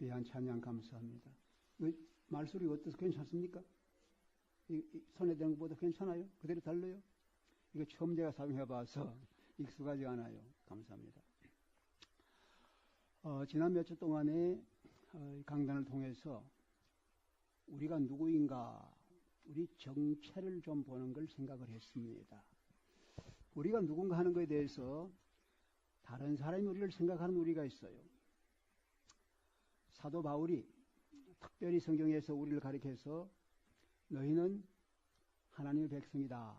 귀한 찬양 감사합니다. 말소리 어떠세요? 괜찮습니까? 손에 대는 것보다 괜찮아요? 그대로 달라요? 이거 처음 제가 사용해봐서 익숙하지 않아요. 감사합니다. 지난 몇 주 동안에 강단을 통해서 우리가 누구인가, 우리 정체를 좀 보는 걸 생각을 했습니다. 우리가 누군가 하는 것에 대해서 다른 사람이 우리를 생각하는 우리가 있어요. 사도 바울이 특별히 성경에서 우리를 가리켜서 너희는 하나님의 백성이다,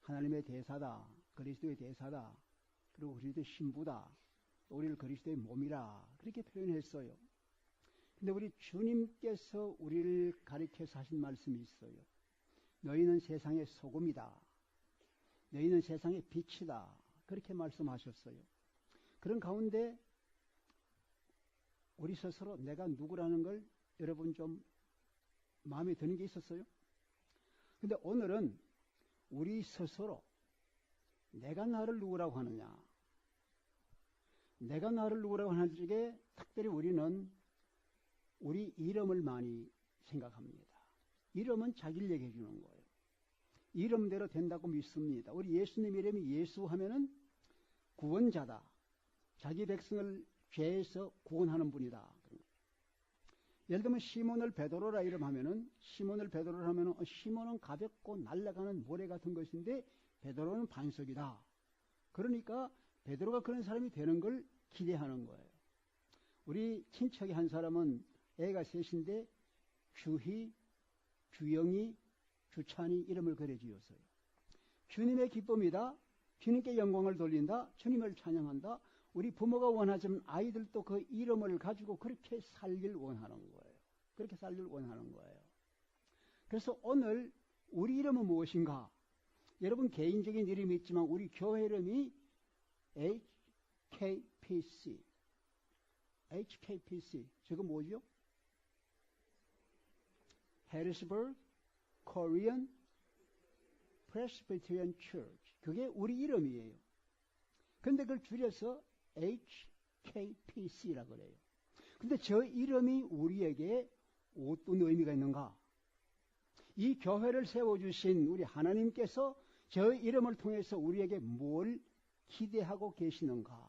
하나님의 대사다, 그리스도의 대사다, 그리고 그리스도의 신부다, 또 우리를 그리스도의 몸이라 그렇게 표현했어요. 근데 우리 주님께서 우리를 가리켜서 하신 말씀이 있어요. 너희는 세상의 소금이다, 너희는 세상의 빛이다, 그렇게 말씀하셨어요. 그런 가운데 우리 스스로 내가 누구라는 걸 여러분 좀 마음에 드는 게 있었어요? 근데 오늘은 우리 스스로 내가 나를 누구라고 하느냐, 내가 나를 누구라고 하는 쪽에 특별히 우리는 우리 이름을 많이 생각합니다. 이름은 자기를 얘기해 주는 거예요. 이름대로 된다고 믿습니다. 우리 예수님 이름이 예수 하면은 구원자다, 자기 백성을 죄에서 구원하는 분이다. 예를 들면 시몬을 베드로라 이름하면은, 시몬을 베드로라 하면은 시몬은 가볍고 날아가는 모래 같은 것인데 베드로는 반석이다. 그러니까 베드로가 그런 사람이 되는 걸 기대하는 거예요. 우리 친척의 한 사람은 애가 셋인데 주희, 주영이, 주찬이 이름을 그래 지었어요. 주님의 기쁨이다, 주님께 영광을 돌린다, 주님을 찬양한다. 우리 부모가 원하지만 아이들도 그 이름을 가지고 그렇게 살길 원하는 거예요. 그렇게 살길 원하는 거예요. 그래서 오늘 우리 이름은 무엇인가? 여러분 개인적인 이름이 있지만 우리 교회 이름이 HKPC. HKPC. 저거 뭐죠? Harrisburg Korean Presbyterian Church. 그게 우리 이름이에요. 근데 그걸 줄여서 HKPC라고 그래요. 근데 저 이름이 우리에게 어떤 의미가 있는가? 이 교회를 세워주신 우리 하나님께서 저 이름을 통해서 우리에게 뭘 기대하고 계시는가?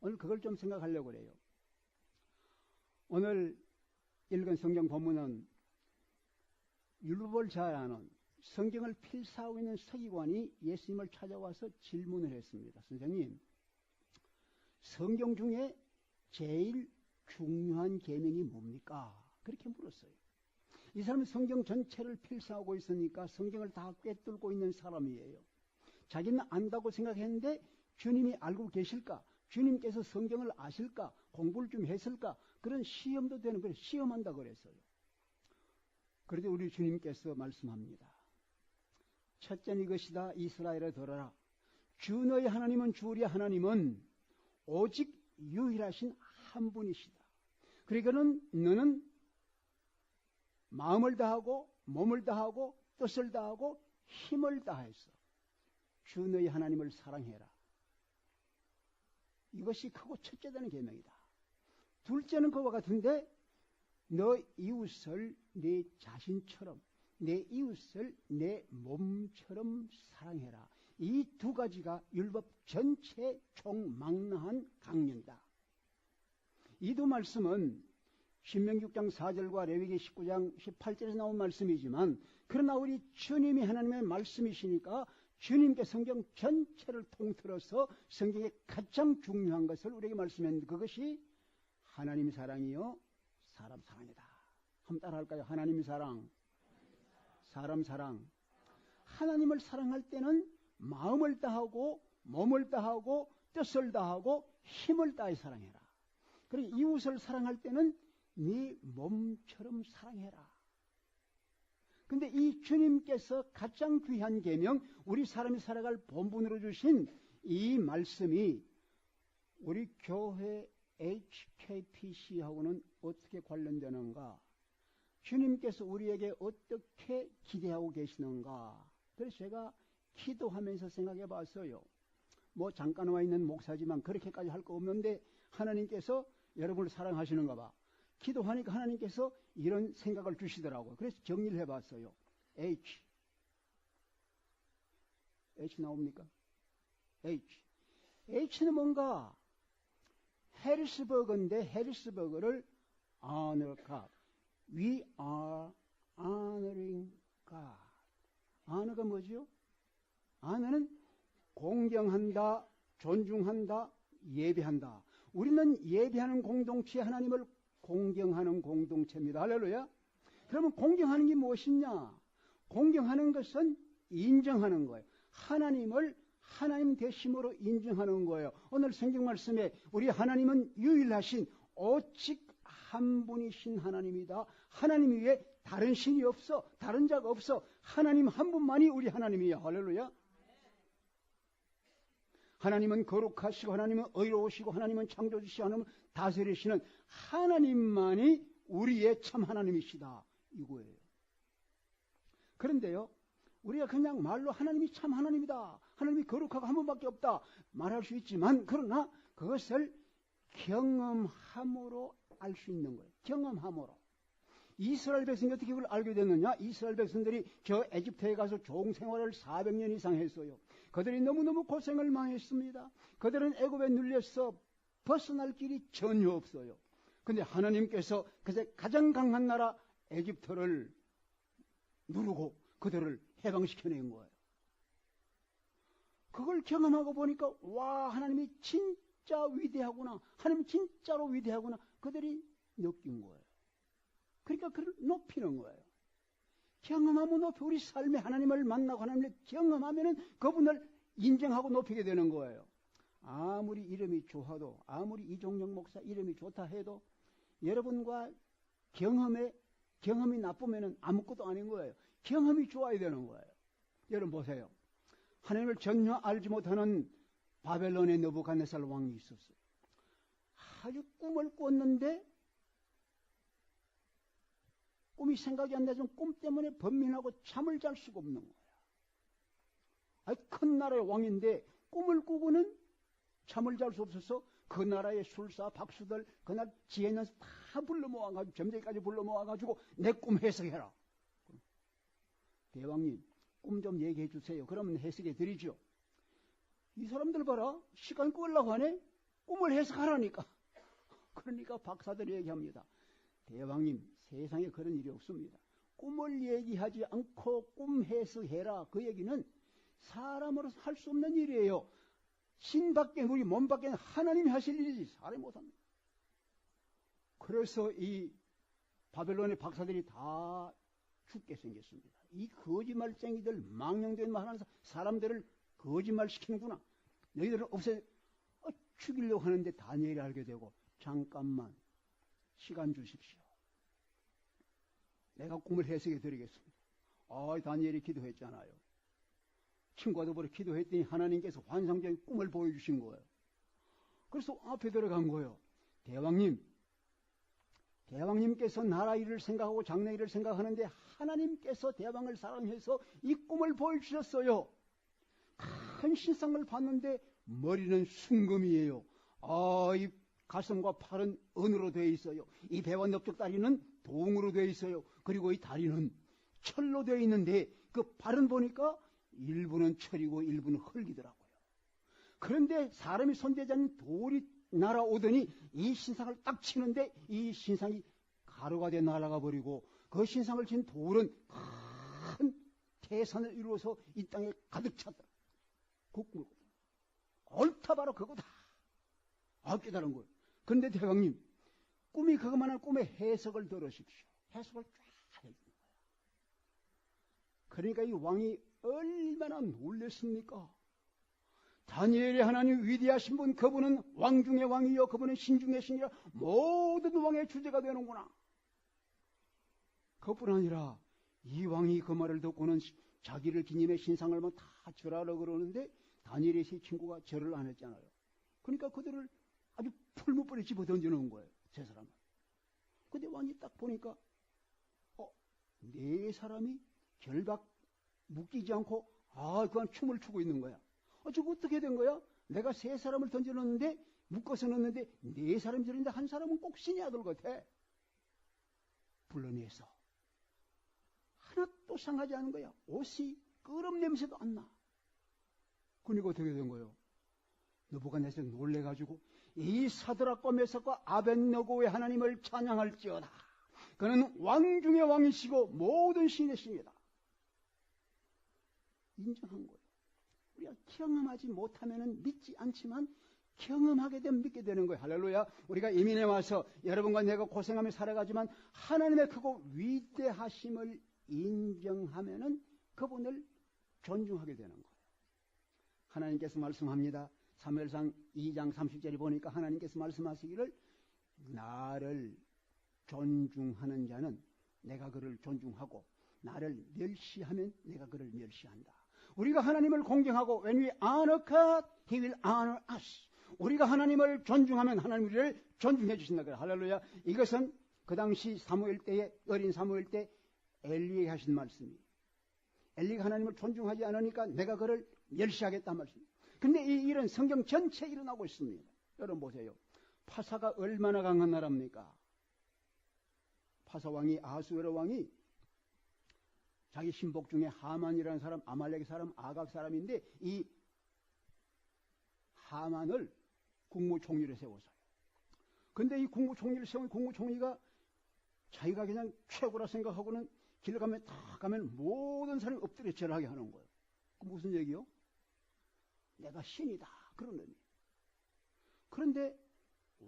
오늘 그걸 좀 생각하려고 그래요. 오늘 읽은 성경 본문은 율법을 잘 아는, 성경을 필사하고 있는 서기관이 예수님을 찾아와서 질문을 했습니다. 선생님, 성경 중에 제일 중요한 계명이 뭡니까? 그렇게 물었어요. 이 사람은 성경 전체를 필사하고 있으니까 성경을 다 꿰뚫고 있는 사람이에요. 자기는 안다고 생각했는데 주님이 알고 계실까? 주님께서 성경을 아실까? 공부를 좀 했을까? 그런 시험도 되는 거예요. 시험한다 그랬어요. 그런데 우리 주님께서 말씀합니다. 첫째는 이것이다. 이스라엘에 들어라. 주 너희 하나님은, 주 우리 하나님은 오직 유일하신 한 분이시다. 그러니까는 너는 마음을 다하고 몸을 다하고 뜻을 다하고 힘을 다해서 주 너희 하나님을 사랑해라. 이것이 크고 첫째 되는 계명이다. 둘째는 그와 같은데 너 이웃을 내 자신처럼, 내 이웃을 내 몸처럼 사랑해라. 이 두 가지가 율법 전체의 총망라한 강령이다. 이 두 말씀은 신명기 6장 4절과 레위기 19장 18절에서 나온 말씀이지만, 그러나 우리 주님이 하나님의 말씀이시니까 주님께 성경 전체를 통틀어서 성경의 가장 중요한 것을 우리에게 말씀했는데, 그것이 하나님 사랑이요 사람 사랑이다. 한번 따라할까요? 하나님 사랑, 사람 사랑. 하나님을 사랑할 때는 마음을 다하고 몸을 다하고 뜻을 다하고 힘을 다해 사랑해라. 그리고 이웃을 사랑할 때는 네 몸처럼 사랑해라. 근데 이 주님께서 가장 귀한 계명, 우리 사람이 살아갈 본분으로 주신 이 말씀이 우리 교회 HKPC하고는 어떻게 관련되는가? 주님께서 우리에게 어떻게 기대하고 계시는가? 그래서 제가 기도하면서 생각해 봤어요. 뭐 잠깐 와 있는 목사지만 그렇게까지 할 거 없는데 하나님께서 여러분을 사랑하시는가 봐. 기도하니까 하나님께서 이런 생각을 주시더라고요. 그래서 정리를 해봤어요. H 나옵니까? H는 뭔가 해리스버그인데 해리스버그를 honor God. We are honoring God. honor가 뭐죠? honor는 공경한다, 존중한다, 예배한다. 우리는 예배하는 공동체, 하나님을 공경하는 공동체입니다. 할렐루야. 그러면 공경하는 게 무엇이냐? 공경하는 것은 인정하는 거예요. 하나님을 하나님 되심으로 인정하는 거예요. 오늘 성경 말씀에 우리 하나님은 유일하신 오직 한 분이신 하나님이다. 하나님 위에 다른 신이 없어. 다른 자가 없어. 하나님 한 분만이 우리 하나님이야. 할렐루야. 하나님은 거룩하시고 하나님은 의로우시고 하나님은 창조주시고 하나님은 다스리시는 하나님만이 우리의 참 하나님이시다. 이거예요. 그런데요, 우리가 그냥 말로 하나님이 참 하나님이다, 하나님이 거룩하고 한 분밖에 없다 말할 수 있지만, 그러나 그것을 경험함으로 알 수 있는 거예요. 경험함으로. 이스라엘 백성이 어떻게 그걸 알게 됐느냐? 이스라엘 백성들이 저 에집트에 가서 종생활을 400년 이상 했어요. 그들이 너무너무 고생을 많이 했습니다. 그들은 애굽에 눌려서 벗어날 길이 전혀 없어요. 그런데 하나님께서 그새 가장 강한 나라 에집트를 누르고 그들을 해방시켜낸 거예요. 그걸 경험하고 보니까 와, 하나님이 진짜 위대하구나, 하나님 진짜로 위대하구나, 그들이 느낀 거예요. 그러니까 그를 높이는 거예요. 경험하면 높이, 우리 삶에 하나님을 만나고 하나님을 경험하면은 그분을 인정하고 높이게 되는 거예요. 아무리 이름이 좋아도, 아무리 이종영 목사 이름이 좋다 해도 여러분과 경험이 나쁘면은 아무것도 아닌 거예요. 경험이 좋아야 되는 거예요. 여러분 보세요. 하나님을 전혀 알지 못하는 바벨론의 느부갓네살 왕이 있었어요. 아주 꿈을 꿨는데 꿈이 생각이 안 나지만 꿈 때문에 번민하고 잠을 잘 수가 없는 거예요. 큰 나라의 왕인데 꿈을 꾸고는 잠을 잘 수 없어서 그 나라의 술사, 박수들, 그날 지혜 있는 다 불러 모아가지고, 점쟁이까지 불러 모아가지고 내 꿈 해석해라. 대왕님, 꿈 좀 얘기해 주세요. 그러면 해석해 드리죠. 이 사람들 봐라, 시간 끌려고 하네? 꿈을 해석하라니까. 그러니까 박사들이 얘기합니다. 대왕님, 세상에 그런 일이 없습니다. 꿈을 얘기하지 않고 꿈 해석해라. 그 얘기는 사람으로서 할 수 없는 일이에요. 신 밖에, 우리 몸 밖에는 하나님이 하실 일이지 사람이 못합니다. 그래서 이 바벨론의 박사들이 다 죽게 생겼습니다. 이 거짓말쟁이들, 망령된 말 하는 사람들을 거짓말시키는구나. 너희들은 죽이려고 하는데 다니엘이 알게 되고, 잠깐만 시간 주십시오. 내가 꿈을 해석해 드리겠습니다. 다니엘이 기도했잖아요. 친구와도 보러 기도했더니 하나님께서 환상적인 꿈을 보여주신 거예요. 그래서 앞에 들어간 거예요. 대왕님께서 나라 일을 생각하고 장래 일을 생각하는데 하나님께서 대왕을 사랑해서 이 꿈을 보여주셨어요. 큰 신상을 봤는데 머리는 순금이에요. 이 가슴과 팔은 은으로 되어 있어요. 이 배와 넓적다리는 동으로 되어 있어요. 그리고 이 다리는 철로 되어 있는데 그 발은 보니까 일부는 철이고 일부는 흙이더라고요. 그런데 사람이 손대지 않는 돌이 날아오더니 이 신상을 딱 치는데 이 신상이 가루가 돼 날아가 버리고, 그 신상을 친 돌은 큰 태산을 이루어서 이 땅에 가득 찼다. 옳다, 바로 그거다. 깨달은 거예요. 그런데 대왕님, 꿈이 그것만 한 꿈의 해석을 들으십시오. 해석을 쫙 해주는 거예요. 그러니까 이 왕이 얼마나 놀랬습니까? 다니엘이 하나님 위대하신 분, 그분은 왕 중의 왕이요, 그분은 신 중의 신이라 모든 왕의 주제가 되는구나. 그뿐 아니라 이 왕이 그 말을 듣고는 자기를 기념의 신상을 다 절하라 그러는데 다니엘의 세 친구가 절을 안 했잖아요. 그러니까 그들을 아주 풀무불에 집어 던져놓은 거예요, 세 사람을. 근데 왕이 딱 보니까 네 사람이 결박 묶이지 않고 그냥 춤을 추고 있는 거야. 저거 어떻게 된 거야? 내가 세 사람을 던져놓는데 묶어서 넣는데 4사람이 들었는데 한 사람은 꼭 신의 아들 같아. 불러내서 하나도 상하지 않은 거야. 옷이 끄럼 냄새도 안 나. 그러니까 어떻게 된 거예요? 느부갓네살 놀래가지고 이 사드락과 메삭과 아벳느고의 하나님을 찬양할지어다. 그는 왕 중의 왕이시고 모든 신의 신이다. 인정한 거예요. 우리가 경험하지 못하면 믿지 않지만 경험하게 되면 믿게 되는 거예요. 할렐루야. 우리가 이민에 와서 여러분과 내가 고생하며 살아가지만 하나님의 크고 위대하심을 인정하면은 그분을 존중하게 되는 거예요. 하나님께서 말씀합니다. 사무엘상 2장 30절에 보니까 하나님께서 말씀하시기를 나를 존중하는 자는 내가 그를 존중하고 나를 멸시하면 내가 그를 멸시한다. 우리가 하나님을 공경하고 when we honor God, He will honor us. 우리가 하나님을 존중하면 하나님 우리를 존중해 주신다. 할렐루야. 이것은 그 당시 사무엘 때에 어린 사무엘 때 엘리에게 하신 말씀이에요. 엘리가 하나님을 존중하지 않으니까 내가 그를 멸시하겠다는 말씀. 근데 이 일은 성경 전체에 일어나고 있습니다. 여러분 보세요. 파사가 얼마나 강한 나라입니까? 파사 왕이 아수에로 왕이 자기 신복 중에 하만이라는 사람, 아말렉 사람, 아각 사람인데 이 하만을 국무총리를 세워서요. 근데 이 국무총리를 세운 국무총리가 자기가 그냥 최고라 생각하고는 길 가면 다 가면 모든 사람이 엎드려 절하게 하는 거예요. 그 무슨 얘기요? 내가 신이다. 그런 의미. 그런데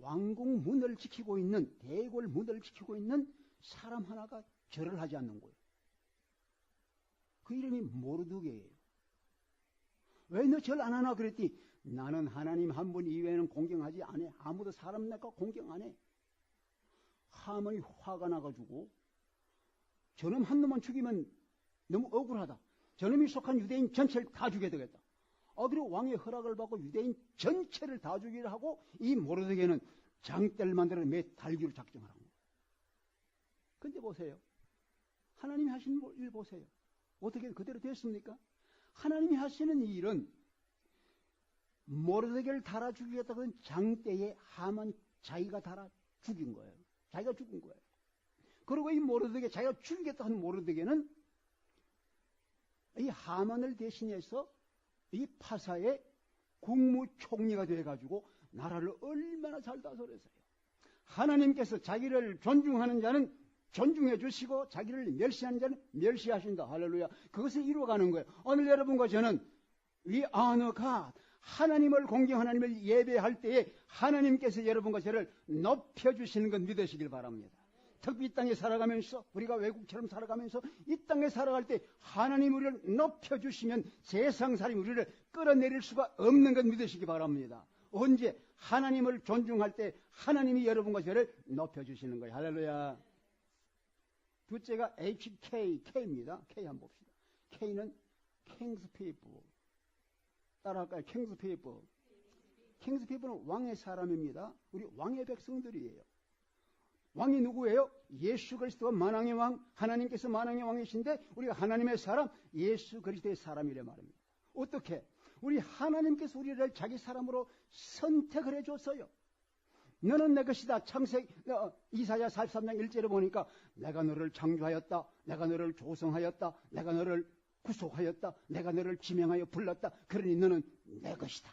왕궁 문을 지키고 있는 대궐 문을 지키고 있는 사람 하나가 절을 하지 않는 거예요. 그 이름이 모르드게예요. 왜 너 절 안 하나 그랬더니 나는 하나님 한 분 이외에는 공경하지 않아. 아무도 사람 내가 공경 안 해. 하만이 화가 나가지고 저놈 한 놈만 죽이면 너무 억울하다. 저놈이 속한 유대인 전체를 다 죽여야 되겠다. 그리고 왕의 허락을 받고 유대인 전체를 다 죽이려 하고 이 모르드게는 장대를 만들어 몇 달기로 작정하는 거예요. 근데 보세요. 하나님이 하신 일 보세요. 어떻게 그대로 됐습니까? 하나님이 하시는 이 일은 모르드게를 달아 죽이겠다고 장대에 하만 자기가 달아 죽인 거예요. 자기가 죽은 거예요. 그리고 이 모르드게 자기가 죽이겠다 한 모르드게는 이 하만을 대신해서 이 파사의 국무총리가 돼가지고 나라를 얼마나 잘 다스렸어요. 하나님께서 자기를 존중하는 자는 존중해 주시고 자기를 멸시하는 자는 멸시하신다. 할렐루야. 그것을 이루어가는 거예요. 오늘 여러분과 저는 We honor God. 하나님을 공경 하나님을 예배할 때에 하나님께서 여러분과 저를 높여주시는 것 믿으시길 바랍니다. 특히 이 땅에 살아가면서 우리가 외국처럼 살아가면서 이 땅에 살아갈 때 하나님 우리를 높여주시면 세상 사람이 우리를 끌어내릴 수가 없는 것 믿으시기 바랍니다. 언제? 하나님을 존중할 때 하나님이 여러분과 저를 높여주시는 거예요. 할렐루야. 둘째가 K입니다. K 한번 봅시다. K는 King's People. 따라할까요? King's People. King's People는 왕의 사람입니다. 우리 왕의 백성들이에요. 왕이 누구예요? 예수 그리스도가 만왕의 왕, 하나님께서 만왕의 왕이신데 우리가 하나님의 사람, 예수 그리스도의 사람이래 말입니다. 어떻게? 우리 하나님께서 우리를 자기 사람으로 선택을 해줬어요. 너는 내 것이다. 창세기 이사야 43장 1절에 보니까 내가 너를 창조하였다. 내가 너를 조성하였다. 내가 너를 구속하였다. 내가 너를 지명하여 불렀다. 그러니 너는 내 것이다.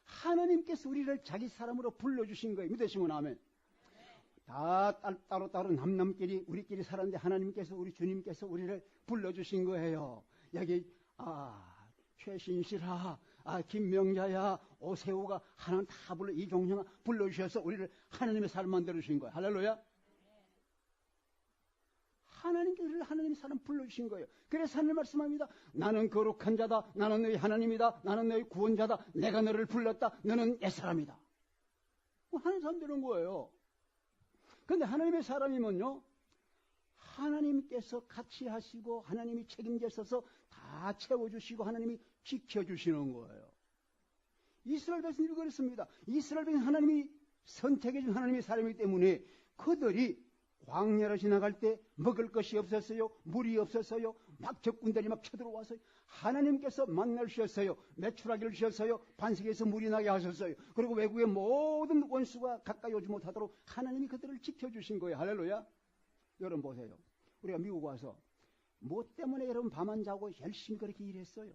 하나님께서 우리를 자기 사람으로 불러주신 거예요. 믿으시면 아멘. 다 따로따로 남남끼리 우리끼리 살았는데 하나님께서 우리 주님께서 우리를 불러주신 거예요. 여기 최신실아, 김명자야, 오세호가 하나님 다 불러 이종형아 불러주셔서 우리를 하나님의 사람 만들어주신 거예요. 할렐루야. 하나님께서 우리를 하나님의 사람 불러주신 거예요. 그래서 하나님 말씀합니다. 나는 거룩한 자다. 나는 너희 하나님이다. 나는 너희 구원자다. 내가 너를 불렀다. 너는 내 사람이다. 하나님 사람 되는 거예요. 그런데 하나님의 사람이면요, 하나님께서 같이 하시고 하나님이 책임져서 다 채워주시고 하나님이 지켜주시는 거예요. 이스라엘 백성들이 그랬습니다. 이스라엘 백성 하나님이 선택해준 하나님의 사람이기 때문에 그들이 광야로 지나갈 때 먹을 것이 없었어요. 물이 없었어요. 막 적군들이 막 쳐들어와서 하나님께서 만나를 주셨어요. 메추라기를 주셨어요. 반석에서 물이 나게 하셨어요. 그리고 외국의 모든 원수가 가까이 오지 못하도록 하나님이 그들을 지켜주신 거예요. 할렐루야. 여러분 보세요. 우리가 미국 와서 뭐 때문에 여러분 밤 안 자고 열심히 그렇게 일했어요?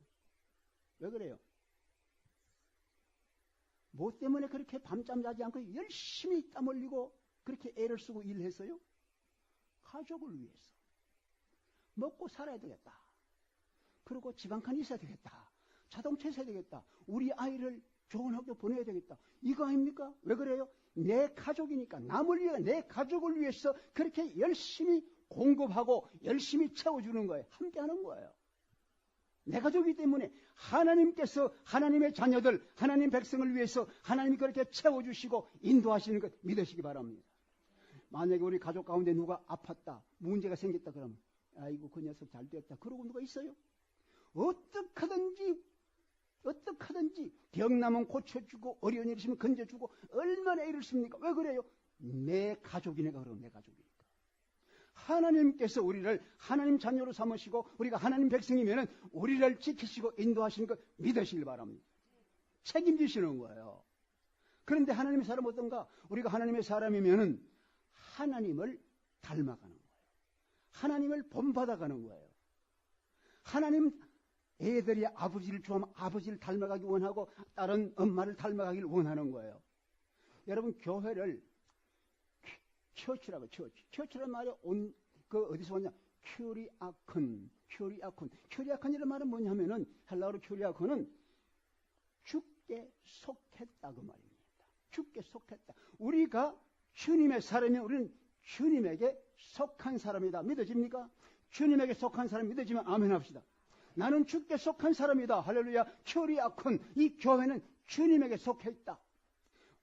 왜 그래요? 뭐 때문에 그렇게 밤잠 자지 않고 열심히 땀 흘리고 그렇게 애를 쓰고 일했어요? 가족을 위해서. 먹고 살아야 되겠다. 그리고 집 한 칸 있어야 되겠다. 자동차 있어야 되겠다. 우리 아이를 좋은 학교 보내야 되겠다. 이거 아닙니까? 왜 그래요? 내 가족이니까 남을 위해 내 가족을 위해서 그렇게 열심히 공급하고 열심히 채워주는 거예요. 함께하는 거예요. 내 가족이기 때문에 하나님께서 하나님의 자녀들, 하나님 백성을 위해서 하나님이 그렇게 채워주시고 인도하시는 것 믿으시기 바랍니다. 만약에 우리 가족 가운데 누가 아팠다, 문제가 생겼다 그러면 아이고 그 녀석 잘 됐다. 그러고 누가 있어요? 어떡하든지 병 나면 고쳐주고 어려운 일 있으면 건져주고 얼마나 애를 씁니까? 왜 그래요? 내 가족이니까 그러면 내 가족이니까. 하나님께서 우리를 하나님 자녀로 삼으시고 우리가 하나님 백성이면 우리를 지키시고 인도하시는 것 믿으시길 바랍니다. 책임지시는 거예요. 그런데 하나님의 사람 어떤가? 우리가 하나님의 사람이면 하나님을 닮아가는 거예요. 하나님을 본받아가는 거예요. 하나님 애들이 아버지를 좋아하면 아버지를 닮아가기 원하고 딸은 엄마를 닮아가기를 원하는 거예요. 여러분 교회를 처치라고 처치란 말이 어디서 왔냐? 큐리아콘이라는 말은 뭐냐면은 헬라어로 큐리아콘은 주께 속했다 그 말입니다. 주께 속했다. 우리가 주님의 사람이면 우리는 주님에게 속한 사람이다. 믿어집니까? 주님에게 속한 사람 믿어지면 아멘 합시다. 나는 주께 속한 사람이다. 할렐루야. 큐리아콘. 이 교회는 주님에게 속해 있다.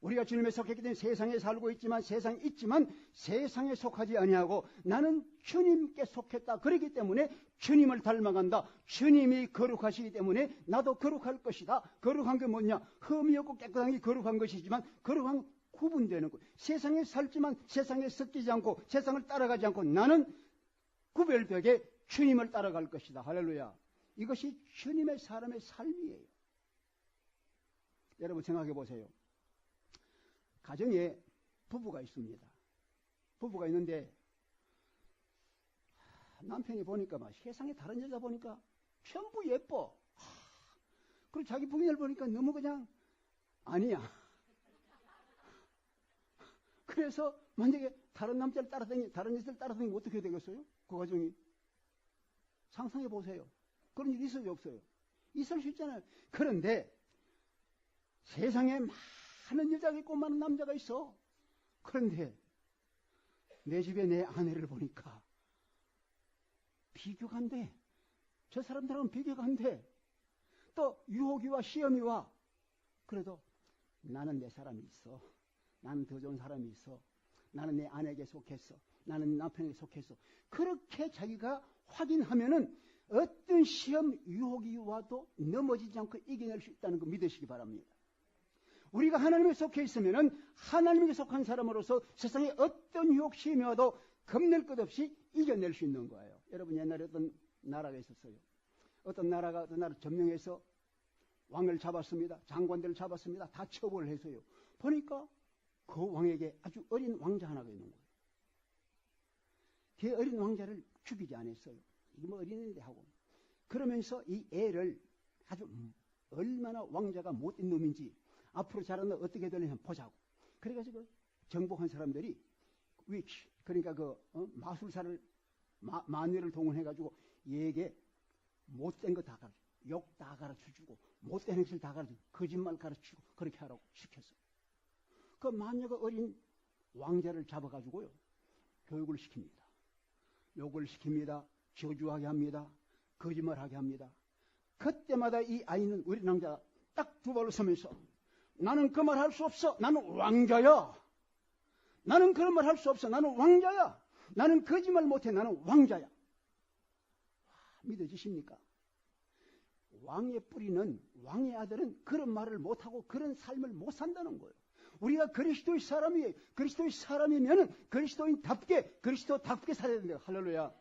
우리가 주님에 속했기 때문에 세상에 살고 있지만 세상에 있지만 세상에 속하지 아니하고 나는 주님께 속했다. 그렇기 때문에 주님을 닮아간다. 주님이 거룩하시기 때문에 나도 거룩할 것이다. 거룩한 게 뭐냐? 흠이 없고 깨끗한 게 거룩한 것이지만 거룩한 구분되는 것. 세상에 살지만 세상에 섞이지 않고 세상을 따라가지 않고 나는 구별되게 주님을 따라갈 것이다. 할렐루야. 이것이 주님의 사람의 삶이에요. 여러분 생각해 보세요. 가정에 부부가 있습니다. 부부가 있는데 남편이 보니까 막 세상에 다른 여자 보니까 전부 예뻐. 그리고 자기 부인을 보니까 너무 그냥 아니야. 그래서 만약에 다른 남자를 다른 여자를 따라다니면 어떻게 되겠어요? 그 가정이. 상상해 보세요. 그런 일이 있어요, 없어요? 있을 수 있잖아요. 그런데 세상에 많은 여자가 있고 많은 남자가 있어. 그런데 내 집에 내 아내를 보니까 비교가 안 돼. 저 사람들하고는 비교가 안 돼. 또 유혹이와 시험이 와. 그래도 나는 내 사람이 있어. 나는 더 좋은 사람이 있어. 나는 내 아내에게 속했어. 나는 남편에게 속했어. 그렇게 자기가 확인하면은 어떤 시험 유혹이 와도 넘어지지 않고 이겨낼 수 있다는 거 믿으시기 바랍니다. 우리가 하나님에 속해 있으면은 하나님에게 속한 사람으로서 세상에 어떤 유혹 시험이 와도 겁낼 것 없이 이겨낼 수 있는 거예요. 여러분 옛날에 어떤 나라가 있었어요. 어떤 나라가 어떤 나라를 점령해서 왕을 잡았습니다. 장관들을 잡았습니다. 다 처벌을 해서요. 보니까 그 왕에게 아주 어린 왕자 하나가 있는 거예요. 그 어린 왕자를 죽이지 않았어요. 이게 뭐 어린애인데 하고. 그러면서 이 애를 아주 얼마나 왕자가 못된 놈인지 앞으로 자라면 어떻게 되려면 보자고. 그래가지고 정복한 사람들이 위치, 그러니까 마술사를, 마녀를 동원해가지고 얘에게 못된 거 다 가르쳐, 욕 다 가르쳐주고, 못된 행실 다 가르쳐주고, 거짓말 가르치고, 그렇게 하라고 시켰어. 그 마녀가 어린 왕자를 잡아가지고요, 교육을 시킵니다. 욕을 시킵니다. 저주하게 합니다. 거짓말하게 합니다. 그때마다 이 아이는 어린 왕자가 딱 두 발로 서면서 나는 그 말 할 수 없어. 나는 왕자야. 나는 그런 말 할 수 없어. 나는 왕자야. 나는 거짓말 못해. 나는 왕자야. 믿어지십니까? 왕의 뿌리는, 왕의 아들은 그런 말을 못하고 그런 삶을 못 산다는 거예요. 우리가 그리스도의 사람이에요. 그리스도의 사람이면 그리스도인답게 살아야 된대요. 할렐루야.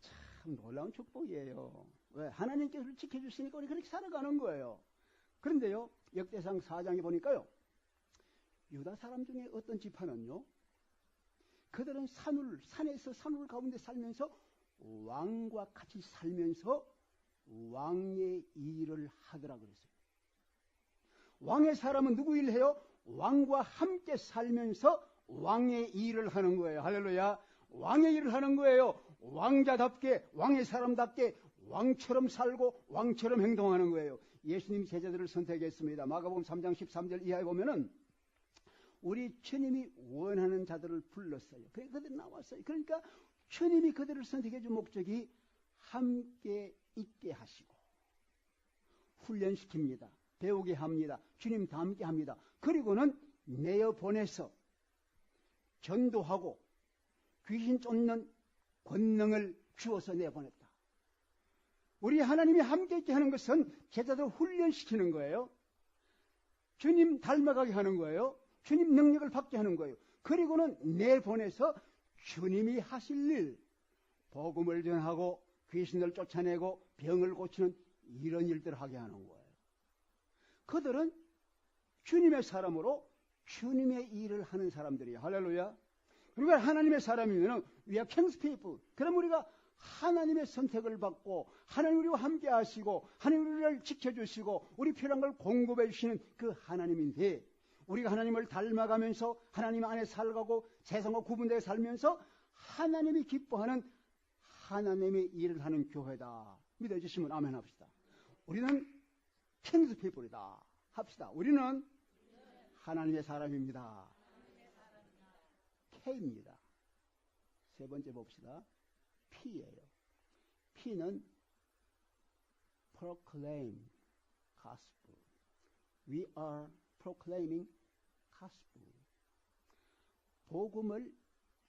참 놀라운 축복이에요. 왜? 하나님께서 지켜주시니까 우리 그렇게 살아가는 거예요. 그런데요, 역대상 4장에 보니까요, 유다 사람 중에 어떤 지파는요, 그들은 산에서 산울 가운데 살면서 왕과 같이 살면서 왕의 일을 하더라 그랬어요. 왕의 사람은 누구 일을 해요? 왕과 함께 살면서 왕의 일을 하는 거예요. 할렐루야. 왕의 일을 하는 거예요. 왕자답게, 왕의 사람답게 왕처럼 살고 왕처럼 행동하는 거예요. 예수님 제자들을 선택했습니다. 마가복음 3장 13절 이하에 보면은 우리 주님이 원하는 자들을 불렀어요. 그들이 나왔어요. 그러니까 주님이 그들을 선택해 준 목적이 함께 있게 하시고 훈련시킵니다. 배우게 합니다. 주님과 함께 합니다. 그리고는 내어 보내서 전도하고 귀신 쫓는 권능을 주어서 내보냈다. 우리 하나님이 함께 있게 하는 것은 제자들 훈련시키는 거예요. 주님 닮아가게 하는 거예요. 주님 능력을 받게 하는 거예요. 그리고는 내보내서 주님이 하실 일, 복음을 전하고 귀신을 쫓아내고 병을 고치는 이런 일들을 하게 하는 거예요. 그들은 주님의 사람으로 주님의 일을 하는 사람들이에요. 할렐루야. 우리가 하나님의 사람이면 we are king's people. 그럼 우리가 하나님의 선택을 받고 하나님 우리와 함께 하시고 하나님 우리를 지켜주시고 우리 필요한 걸 공급해 주시는 그 하나님인데 우리가 하나님을 닮아가면서 하나님 안에 살고 세상과 구분되어 살면서 하나님이 기뻐하는 하나님의 일을 하는 교회다. 믿어주시면 아멘 합시다. 우리는 킹스 피플이다 합시다. 우리는 하나님의 사람입니다. K입니다. 세 번째 봅시다. P예요. P는 proclaim gospel. We are proclaiming gospel. 복음을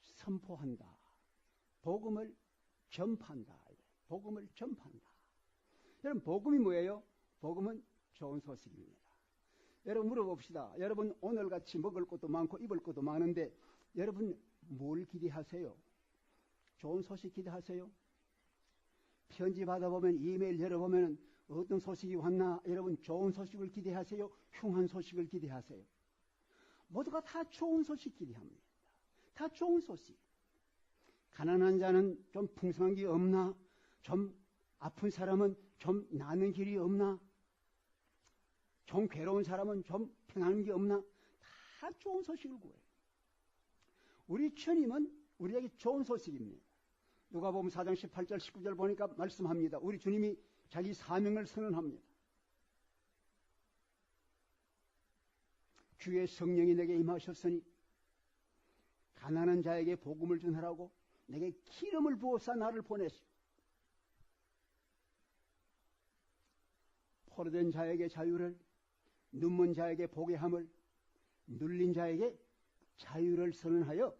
선포한다. 복음을 전파한다. 복음을 전파한다. 여러분 복음이 뭐예요? 복음은 좋은 소식입니다. 여러분 물어봅시다. 여러분 오늘같이 먹을 것도 많고 입을 것도 많은데 여러분 뭘 기대하세요? 좋은 소식 기대하세요? 편지 받아보면 이메일 열어보면 어떤 소식이 왔나? 여러분 좋은 소식을 기대하세요? 흉한 소식을 기대하세요? 모두가 다 좋은 소식 기대합니다. 다 좋은 소식. 가난한 자는 좀 풍성한 게 없나? 좀 아픈 사람은 좀 나는 길이 없나? 좀 괴로운 사람은 좀 평안한 게 없나? 다 좋은 소식을 구해요. 우리 주님은 우리에게 좋은 소식입니다. 누가복음 4장 18절 19절 보니까 말씀합니다. 우리 주님이 자기 사명을 선언합니다. 주의 성령이 내게 임하셨으니 가난한 자에게 복음을 전하라고 내게 기름을 부어서 나를 보냈소. 포로된 자에게 자유를, 눈먼 자에게 보게 함을, 눌린 자에게 자유를 선언하여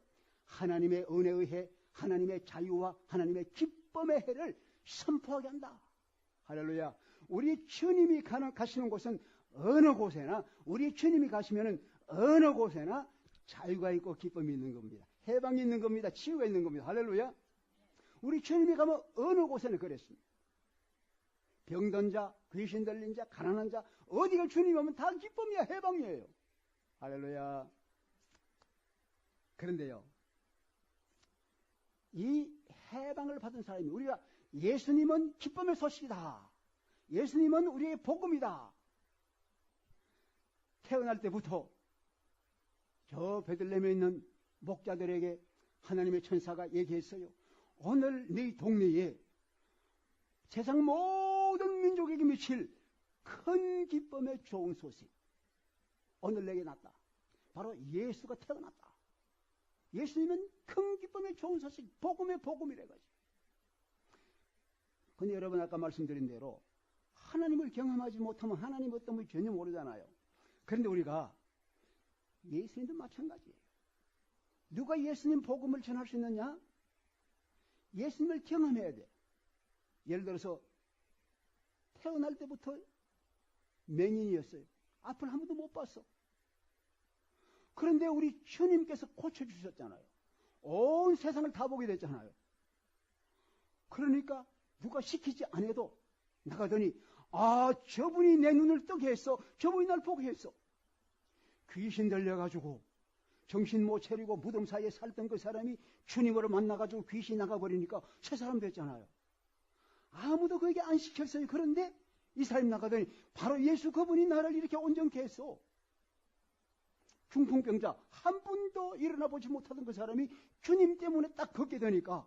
하나님의 은혜의 해, 하나님의 자유와 하나님의 기쁨의 해를 선포하게 한다. 할렐루야. 우리 주님이 가시는 곳은 어느 곳에나 우리 주님이 가시면은 어느 곳에나 자유가 있고 기쁨이 있는 겁니다. 해방이 있는 겁니다. 치유가 있는 겁니다. 할렐루야. 우리 주님이 가면 어느 곳에나 그랬습니다. 병든 자, 귀신 들린 자, 가난한 자 어디가 주님이 오면 다 기쁨이야. 해방이에요. 할렐루야. 그런데요. 이 해방을 받은 사람이 우리가 예수님은 기쁨의 소식이다. 예수님은 우리의 복음이다. 태어날 때부터 저 베들레헴에 있는 목자들에게 하나님의 천사가 얘기했어요. 오늘 네 동네에 세상 모든 민족에게 미칠 큰 기쁨의 좋은 소식 오늘 내게 났다. 바로 예수가 태어났다. 예수님은 큰 기쁨의 좋은 소식, 복음의 복음이래가지고. 근데 여러분 아까 말씀드린 대로 하나님을 경험하지 못하면 하나님 어떤 분이 전혀 모르잖아요. 그런데 우리가 예수님도 마찬가지예요. 누가 예수님 복음을 전할 수 있느냐? 예수님을 경험해야 돼. 예를 들어서 태어날 때부터 맹인이었어요. 앞을 한 번도 못 봤어. 그런데 우리 주님께서 고쳐주셨잖아요. 온 세상을 다 보게 됐잖아요. 그러니까 누가 시키지 않아도 나가더니 저분이 내 눈을 뜨게 했어. 저분이 날 보게 했어. 귀신 들려가지고 정신 못 차리고 무덤 사이에 살던 그 사람이 주님으로 만나가지고 귀신이 나가버리니까 새 사람 됐잖아요. 아무도 그에게 안 시켰어요. 그런데 이 사람이 나가더니 바로 예수 그분이 나를 이렇게 온전케 했어. 중풍병자 한 분도 일어나 보지 못하던 그 사람이 주님 때문에 딱 걷게 되니까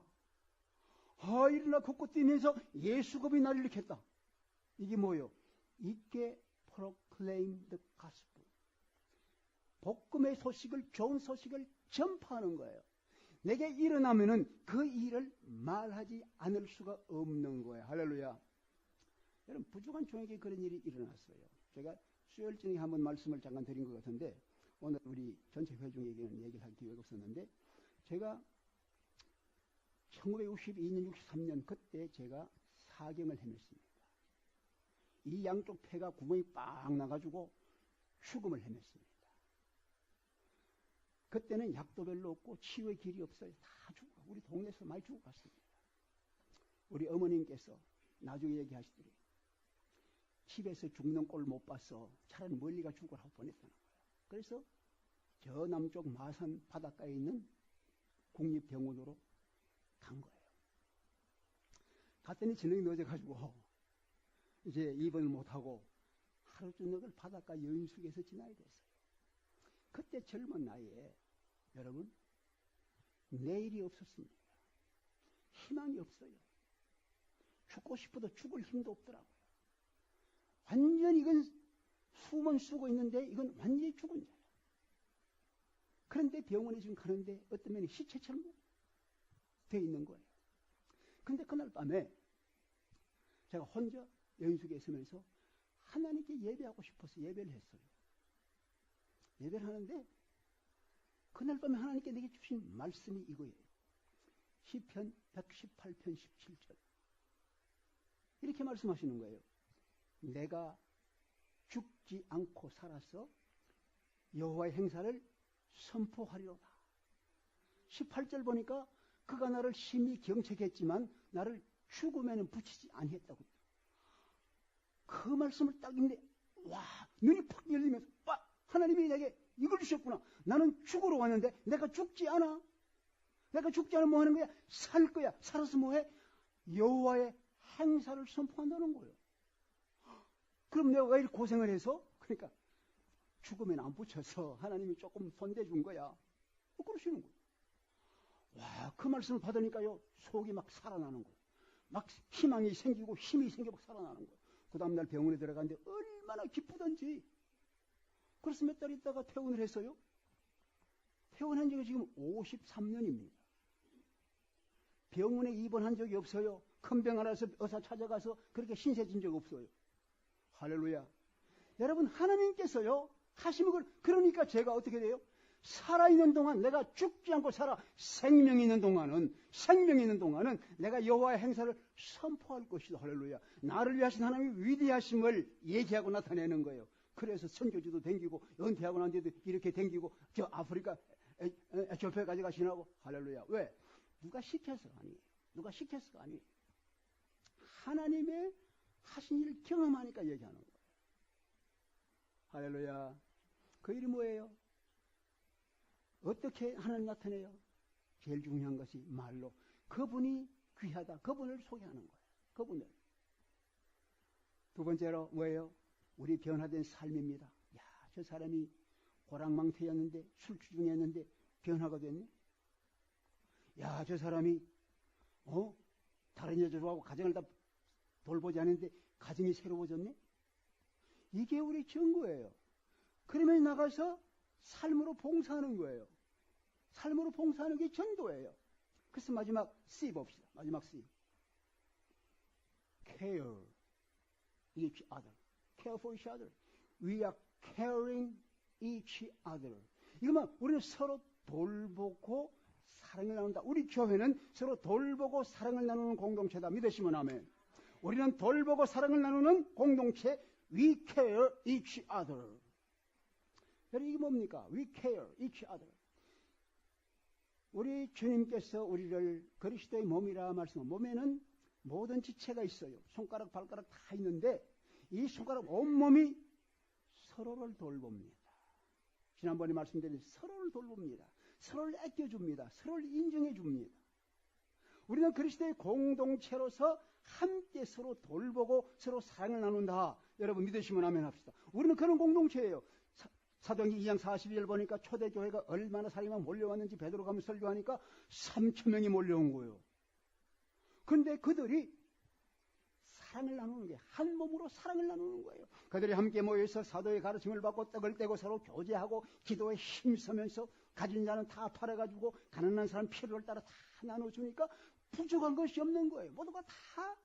일어나 걷고 뛰면서 예수 그분이 나를 이렇게 했다. 이게 뭐예요? 이게 proclaim the gospel. 복음의 소식을, 좋은 소식을 전파하는 거예요. 내게 일어나면은 그 일을 말하지 않을 수가 없는 거예요. 할렐루야. 여러분, 부족한 종에게 그런 일이 일어났어요. 제가 수요일 저녁에 한번 말씀을 잠깐 드린 것 같은데, 오늘 우리 전체 회중에게는 얘기를 할 기회가 없었는데, 제가 1962년, 63년 그때 제가 사경을 헤맸습니다. 이 양쪽 폐가 구멍이 빡 나가지고 죽음을 헤맸습니다. 그때는 약도 별로 없고 치유의 길이 없어요. 다 죽어. 우리 동네에서 많이 죽어갔습니다. 우리 어머님께서 나중에 얘기하시더니 집에서 죽는 꼴 못 봤어. 차라리 멀리가 죽으라고 보냈다는 거예요. 그래서 저 남쪽 마산 바닷가에 있는 국립병원으로 간 거예요. 갔더니 저녁이 늦어가지고 이제 입원을 못하고 하루 저녁을 바닷가 여인숙에서 지나야 됐어요. 그때 젊은 나이에 여러분 내일이 없었습니다. 희망이 없어요. 죽고 싶어도 죽을 힘도 없더라고요. 완전히 이건 숨은 쉬고 있는데 이건 완전히 죽은 자예요. 그런데 병원에 지금 가는데 어떤 면이 시체처럼 돼 있는 거예요. 그런데 그날 밤에 제가 혼자 여인숙에 있으면서 하나님께 예배하고 싶어서 예배를 했어요. 예배를 하는데 그날 밤에 하나님께 내게 주신 말씀이 이거예요. 시편 118편 17절 이렇게 말씀하시는 거예요. 내가 죽지 않고 살아서 여호와의 행사를 선포하리로다. 18절 보니까 그가 나를 심히 경책했지만 나를 죽음에는 붙이지 아니했다고. 그 말씀을 딱 읽는데 와 눈이 팍 열리면서 하나님이 내게 이걸 주셨구나. 나는 죽으러 왔는데 내가 죽지 않아. 내가 죽지 않으면 뭐 하는 거야? 살 거야. 살아서 뭐 해? 여호와의 행사를 선포한다는 거예요. 그럼 내가 왜 이렇게 고생을 해서? 그러니까 죽으면 안 붙여서 하나님이 조금 손대준 거야. 그러시는 거예요. 와, 그 말씀을 받으니까요 속이 막 살아나는 거예요. 막 희망이 생기고 힘이 생기고 살아나는 거예요. 그 다음날 병원에 들어갔는데 얼마나 기쁘던지. 그래서 몇 달 있다가 퇴원을 했어요. 퇴원한 지가 지금 53년입니다. 병원에 입원한 적이 없어요. 큰 병 하나서 의사 찾아가서 그렇게 신세진 적 없어요. 할렐루야. 여러분 하나님께서요 하시면 그러니까 제가 어떻게 돼요? 살아있는 동안 내가 죽지 않고 살아 생명이 있는 동안은 내가 여호와의 행사를 선포할 것이다. 할렐루야. 나를 위하신 하나님의 위대하심을 얘기하고 나타내는 거예요. 그래서 선교지도 댕기고 은퇴하고 난 뒤에도 이렇게 댕기고 저 아프리카 에티오피아까지 가시나고. 할렐루야. 왜? 누가 시켜서 아니에요. 누가 시켜서가 아니에요. 하나님의 하신 일을 경험하니까 얘기하는 거예요. 할렐루야. 그 일이 뭐예요? 어떻게 하나님 나타내요? 제일 중요한 것이 말로 그분이 귀하다. 그분을 소개하는 거예요. 그분을. 두 번째로 뭐예요? 우리 변화된 삶입니다. 야, 저 사람이 고랑망태였는데 술주중이었는데 변화가 됐네. 야, 저 사람이 다른 여자들하고 가정을 다 돌보지 않는데 가정이 새로워졌네. 이게 우리 증거예요. 그러면 나가서 삶으로 봉사하는 거예요. 삶으로 봉사하는 게 전도예요. 그래서 마지막 C 봅시다. 마지막 C. Care each other. Care for each other. We are caring each other. 이거만 우리는 서로 돌보고 사랑을 나눈다. 우리 교회는 서로 돌보고 사랑을 나누는 공동체다. 믿으시면 아멘. 우리는 돌보고 사랑을 나누는 공동체. We care each other. 여러분 이게 뭡니까? We care each other. 우리 주님께서 우리를 그리스도의 몸이라 말씀하고 몸에는 모든 지체가 있어요. 손가락, 발가락 다 있는데 이 손가락 온몸이 서로를 돌봅니다. 지난번에 말씀드린 서로를 돌봅니다. 서로를 아껴줍니다. 서로를 인정해줍니다. 우리는 그리스도의 공동체로서 함께 서로 돌보고 서로 사랑을 나눈다. 여러분 믿으시면 아멘 합시다. 우리는 그런 공동체예요. 사도행전 2장 42절 보니까 초대교회가 얼마나 사람이 몰려왔는지 베드로 가면 설교하니까 3,000명이 몰려온 거예요. 그런데 그들이 사랑을 나누는 게 한 몸으로 사랑을 나누는 거예요. 그들이 함께 모여서 사도의 가르침을 받고 떡을 떼고 서로 교제하고 기도에 힘쓰면서 가진 자는 다 팔아가지고 가난한 사람 필요를 따라 다 나눠주니까 부족한 것이 없는 거예요. 모두가 다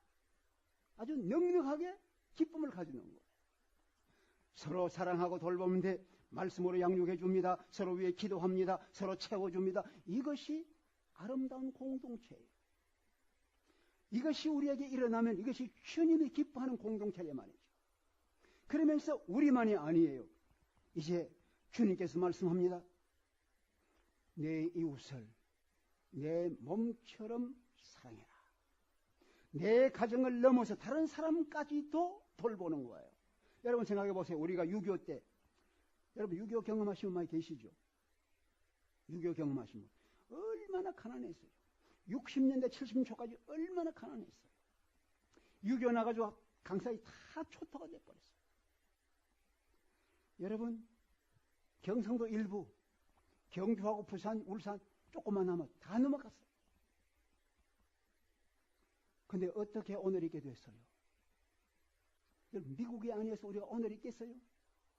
아주 넉넉하게 기쁨을 가지는 거예요. 서로 사랑하고 돌보는데 말씀으로 양육해 줍니다. 서로 위해 기도합니다. 서로 채워줍니다. 이것이 아름다운 공동체예요. 이것이 우리에게 일어나면 이것이 주님이 기뻐하는 공동체란 말이죠. 그러면서 우리만이 아니에요. 이제 주님께서 말씀합니다. 내 이웃을 내 몸처럼 사랑해라. 내 가정을 넘어서 다른 사람까지도 돌보는 거예요. 여러분 생각해 보세요. 우리가 6.25 때 여러분 6.25 경험하신 분 많이 계시죠? 6.25 경험하신 분 얼마나 가난했어요. 60년대 70년 초까지 얼마나 가난했어요. 6.25 나가지고 강사이 다 초토가 돼버렸어요. 여러분 경상도 일부 경주하고 부산, 울산 조금만 하면 다 넘어갔어요. 근데 어떻게 오늘 있게 됐어요? 미국이 아니어서 우리가 오늘 있겠어요?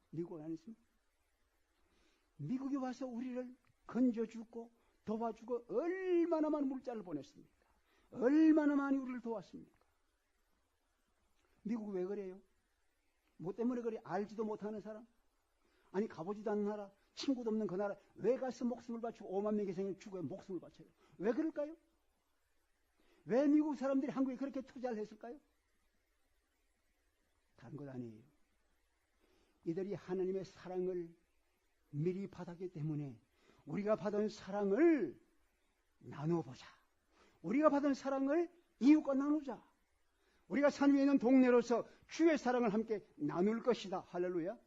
미국이 아니었으면? 미국이 와서 우리를 건져주고 도와주고 얼마나 많은 물자를 보냈습니까? 얼마나 많이 우리를 도왔습니까? 미국 왜 그래요? 뭐 때문에 그래? 알지도 못하는 사람? 아니 가보지도 않는 나라? 친구도 없는 그 나라? 왜 가서 목숨을 바치고 5만 명의 생을 죽어야 목숨을 바쳐요? 왜 그럴까요? 왜 미국 사람들이 한국에 그렇게 투자를 했을까요? 다른 것 아니에요. 이들이 하나님의 사랑을 미리 받았기 때문에 우리가 받은 사랑을 나눠보자. 우리가 받은 사랑을 이웃과 나누자. 우리가 산 위에 있는 동네로서 주의 사랑을 함께 나눌 것이다. 할렐루야.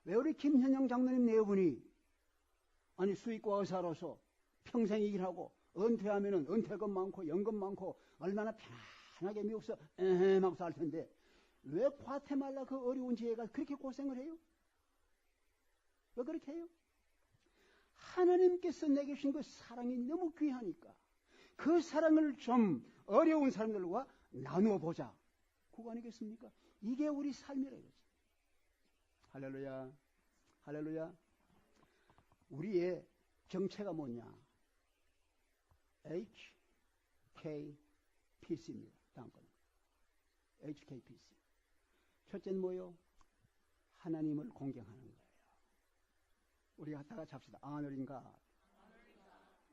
왜 우리 김현영 장로님 내분이 아니 수의과 의사로서 평생 일하고 은퇴하면은 은퇴금 많고 연금 많고 얼마나 편하게 미국서 막 살 텐데 왜 과테말라 그 어려운 지혜가 그렇게 고생을 해요? 왜 그렇게 해요? 하나님께서 내게 주신 그 사랑이 너무 귀하니까 그 사랑을 좀 어려운 사람들과 나누어 보자. 그거 아니겠습니까? 이게 우리 삶이라 이거지. 할렐루야. 할렐루야. 우리의 정체가 뭐냐? HKPC입니다. 다음 건. HKPC. 첫째는 뭐요? 하나님을 공경하는 거예요. 우리가 다 같이 합시다. 아너린가.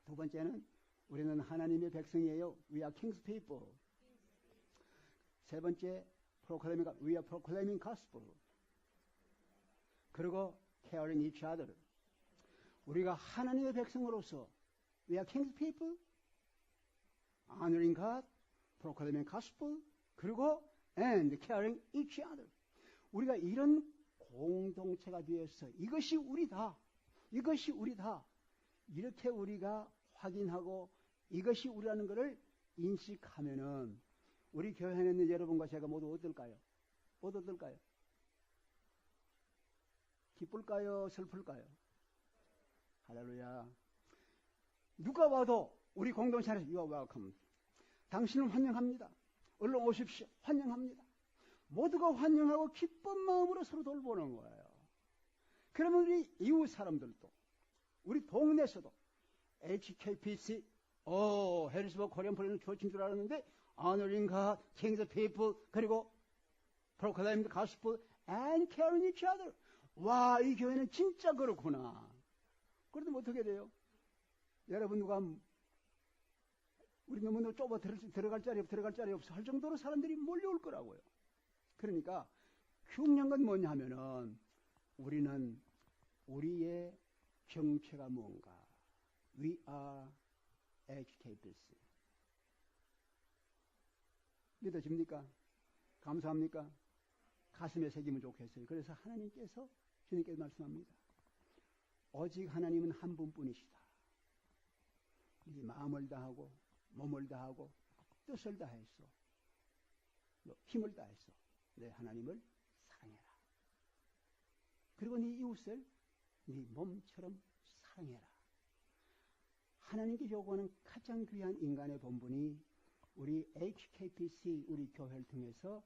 두 번째는 우리는 하나님의 백성이에요. We are King's people. 세 번째, We are proclaiming gospel. 그리고 caring each other. 우리가 하나님의 백성으로서 We are King's people. Honoring God, proclaiming gospel, 그리고 and caring each other. 우리가 이런 공동체가 되어서 이것이 우리다. 이것이 우리다. 이렇게 우리가 확인하고 이것이 우리라는 것을 인식하면은 우리 교회에 있는 여러분과 제가 모두 어떨까요? 모두 어떨까요? 기쁠까요? 슬플까요? 할렐루야. 누가 와도 우리 공동체 안에서 You are welcome. 당신은 환영합니다. 얼른 오십시오. 환영합니다. 모두가 환영하고 기쁜 마음으로 서로 돌보는 거예요. 그러면 우리 이웃 사람들도 우리 동네에서도 HKPC 해리스버그 코리안 프레젠 교회인 줄 알았는데 Honoring God, King's people, 그리고 Proclaiming the Gospel and Caring each other. 와, 이 교회는 진짜 그렇구나. 그래도 어떻게 돼요? 여러분 누가 우리 너무 좁아 들어갈 자리 없어 할 정도로 사람들이 몰려올 거라고요. 그러니까 중요한 건 뭐냐 하면은 우리는 우리의 정체가 뭔가? We are HKBC. 믿어집니까? 감사합니까? 가슴에 새기면 좋겠어요. 그래서 하나님께서 주님께서 말씀합니다. 오직 하나님은 한 분뿐이시다. 네 마음을 다하고 몸을 다하고 뜻을 다해서 힘을 다해서 내 하나님을 사랑해라. 그리고 네 이웃을 네 몸처럼 사랑해라. 하나님께 요구하는 가장 귀한 인간의 본분이 우리 HKPC 우리 교회를 통해서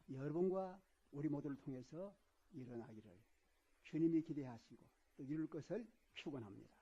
여러분과 우리 모두를 통해서 일어나기를 주님이 기대하시고 또 이룰 것을 축원합니다.